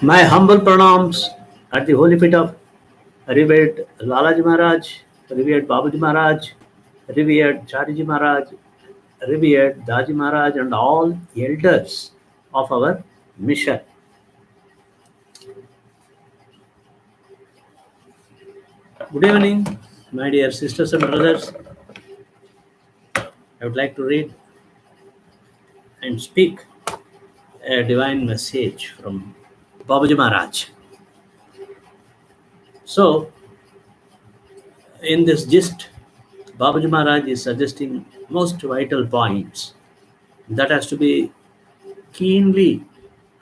My humble pranams at the holy feet of revered Lalaji Maharaj, revered Babuji Maharaj, revered Chariji Maharaj, revered Daji Maharaj, and all elders of our mission. Good evening, my dear sisters and brothers. I would like to read and speak a divine message from Babuji Maharaj. So, in this gist, Babuji Maharaj is suggesting most vital points that has to be keenly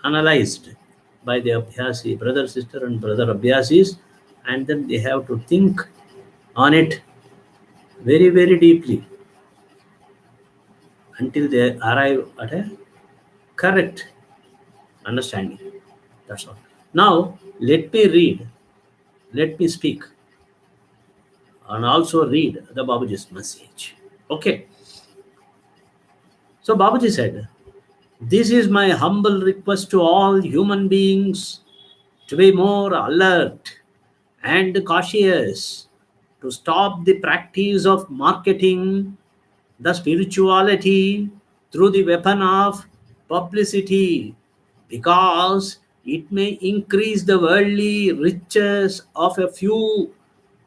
analyzed by the Abhyasi, brother, sister, and brother Abhyasis, and then they have to think on it very, very deeply until they arrive at a correct understanding. That's all. Now, let me read, let me speak, and also read the Babuji's message. Okay. So, Babuji said, "This is my humble request to all human beings to be more alert and cautious, to stop the practice of marketing the spirituality through the weapon of publicity, because it may increase the worldly riches of a few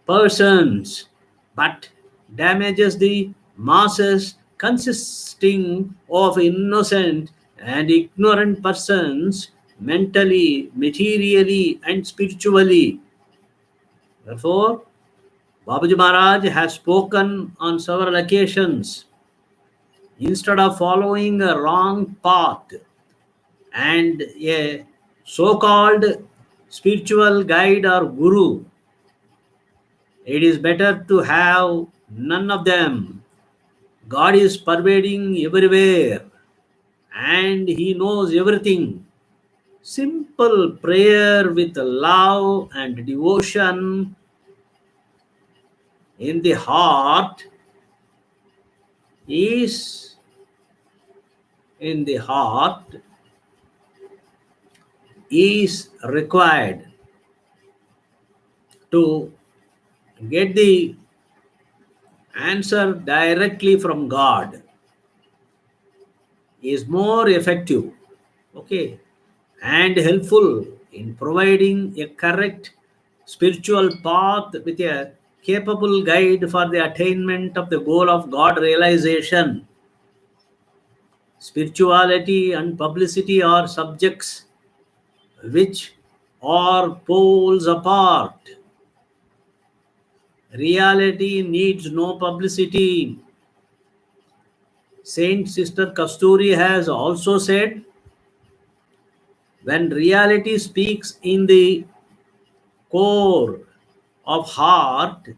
persons but damages the masses consisting of innocent and ignorant persons mentally, materially, and spiritually. Therefore, Babuji Maharaj has spoken on several occasions. Instead of following a wrong path and a so-called spiritual guide or guru, it is better to have none of them. God is pervading everywhere and He knows everything. Simple prayer with love and devotion in the heart is in the heart is required to get the answer directly from God, is more effective, okay, and helpful in providing a correct spiritual path with a capable guide for the attainment of the goal of God realization. Spirituality and publicity are subjects which are poles apart. Reality needs no publicity. Saint Sister Kasturi has also said, when reality speaks in the core of heart,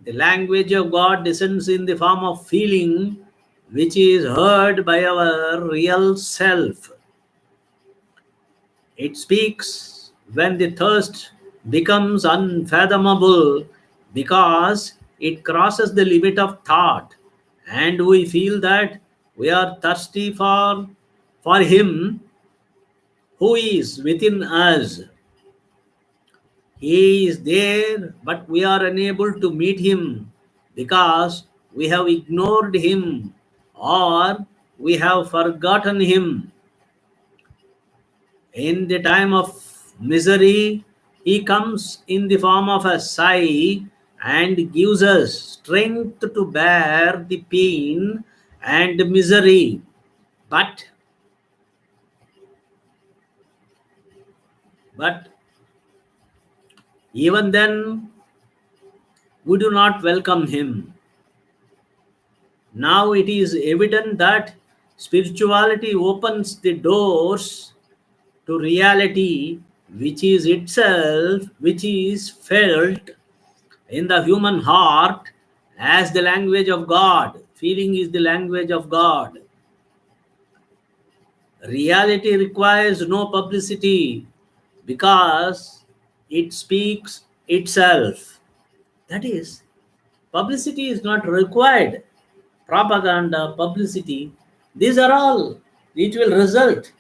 the language of God descends in the form of feeling, which is heard by our real self. It speaks when the thirst becomes unfathomable because it crosses the limit of thought, and we feel that we are thirsty for Him who is within us. He is there, but we are unable to meet Him because we have ignored Him or we have forgotten Him. In the time of misery, He comes in the form of a sigh and gives us strength to bear the pain and misery. But even then, we do not welcome Him. Now it is evident that spirituality opens the doors to reality, which is itself, which is felt in the human heart as the language of God. Feeling is the language of God. Reality requires no publicity because it speaks itself. That is Publicity is not required. Propaganda, publicity, these are all which will result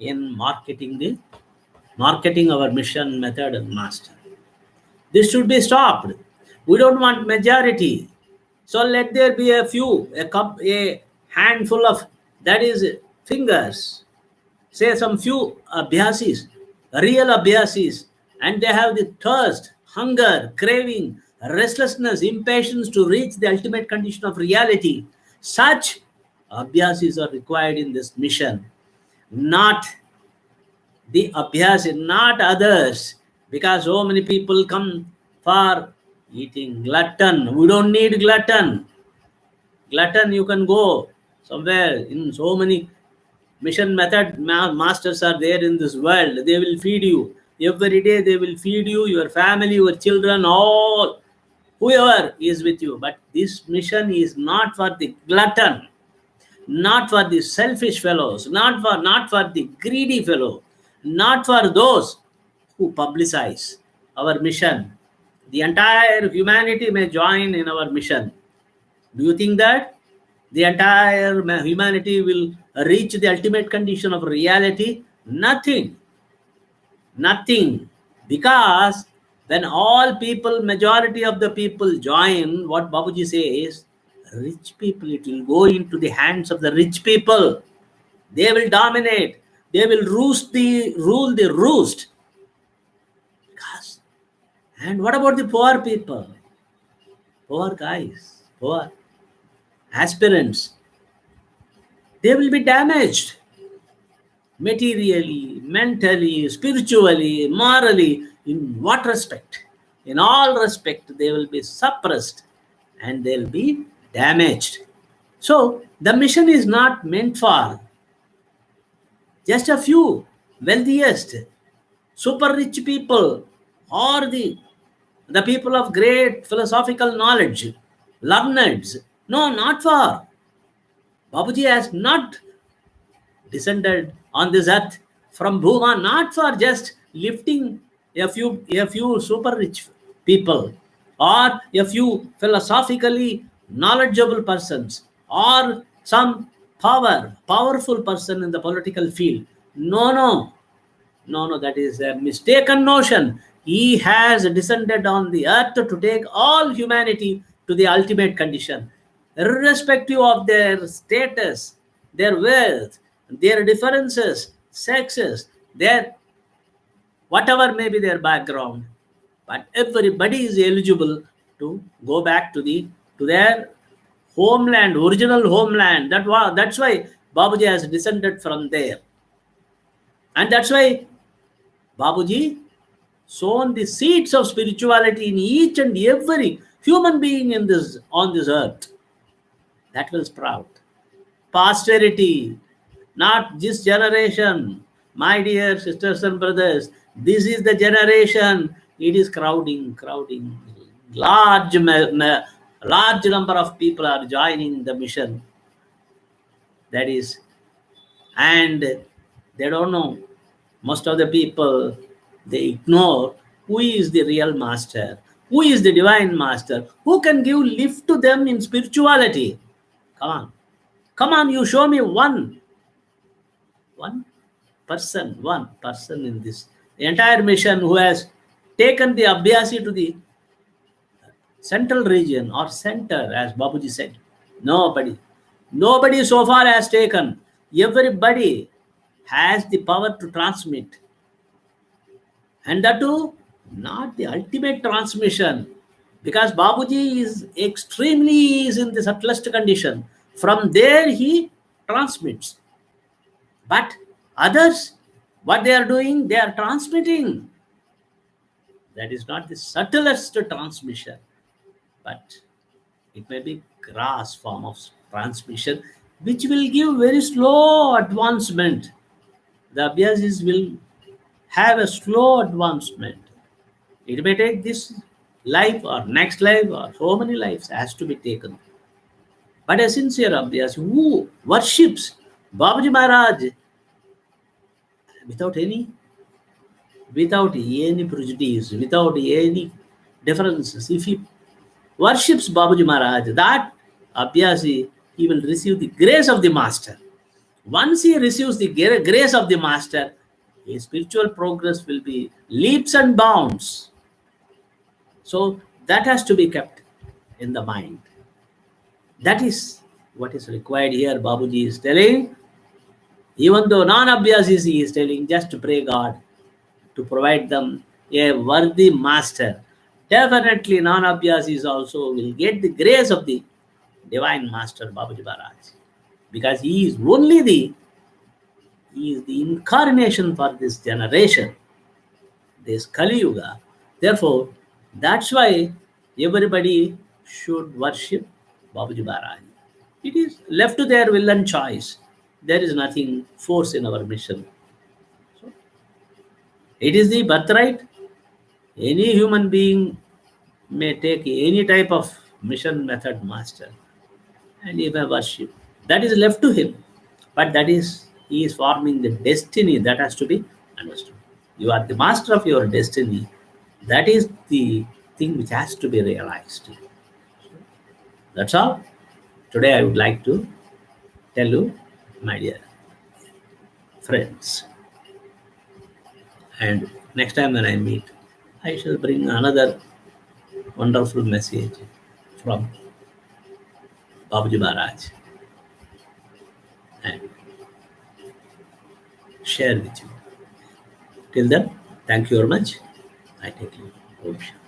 in marketing our mission, method, and master. This should be stopped. We don't want majority. So let there be a handful of, that is, fingers, say some few abhyasis, real abhyasis, and they have the thirst, hunger, craving, restlessness, impatience to reach the ultimate condition of reality. Such abhyasis are required in this mission, not the abhyas, not others, because so many people come for eating. Glutton, we don't need glutton. Glutton, you can go somewhere in so many mission method masters are there in this world. They will feed you every day. They will feed you, your family, your children, all, whoever is with you. But this mission is not for the glutton, not for the selfish fellows, not for the greedy fellow, not for those who publicize our mission. The entire humanity may join in our mission. Do you think that the entire humanity will reach the ultimate condition of reality? Nothing. Nothing. Because when all people, majority of the people join, what Babuji says, rich people, it will go into the hands of the rich people. They will dominate. They will rule the roost. Because, and what about the poor people? Poor guys, poor aspirants. They will be damaged materially, mentally, spiritually, morally. In what respect? In all respect, they will be suppressed and they'll be damaged. So the mission is not meant for just a few wealthiest, super rich people, or the people of great philosophical knowledge, learneds. No, not for. Babuji has not descended on this earth from Bhuma, not for just lifting a few super rich people, or a few philosophically knowledgeable persons, or some powerful person in the political field. No, that is a mistaken notion. He has descended on the earth to take all humanity to the ultimate condition, irrespective of their status, their wealth, their differences, sexes, their whatever may be their background. But everybody is eligible to go back to their homeland, original homeland. That's why Babuji has descended from there. And that's why Babuji sown the seeds of spirituality in each and every human being on this earth. That will sprout. Posterity, not this generation. My dear sisters and brothers, this is the generation. It is crowding. Large number of people are joining the mission. That is, and they don't know. Most of the people, they ignore who is the real master, who is the divine master, who can give lift to them in spirituality. Come on, you show me one person in this entire mission who has taken the abhyasi to the central region or center, as Babuji said. Nobody so far has taken. Everybody has the power to transmit, and that too not the ultimate transmission, because Babuji is in the subtlest condition. From there he transmits. But others, what they are doing, they are transmitting. That is not the subtlest transmission, but it may be gross form of transmission, which will give very slow advancement. The abhyasis will have a slow advancement. It may take this life or next life or so many lives has to be taken. But a sincere abhyas who worships Babuji Maharaj without any prejudice, without any differences, if he worships Babuji Maharaj, that Abhyasi, he will receive the grace of the master. Once he receives the grace of the master, his spiritual progress will be leaps and bounds. So that has to be kept in the mind. That is what is required here. Babuji is telling, even though non-abhyasis, he is telling, just pray God to provide them a worthy master. Definitely non-abhyasis also will get the grace of the divine master Babuji Maharaj, because he is the incarnation for this generation, this Kali Yuga. Therefore, that's why everybody should worship Babuji Maharaj. It is left to their will and choice. There is nothing force in our mission. So, it is the birthright. Any human being may take any type of mission method master and he may worship. That is left to him. But that is, he is forming the destiny that has to be understood. You are the master of your destiny. That is the thing which has to be realized. That's all. Today I would like to tell you, my dear friends. And next time when I meet, I shall bring another wonderful message from Babuji Maharaj and share with you. Till then, thank you very much. I take you. Om Shanti.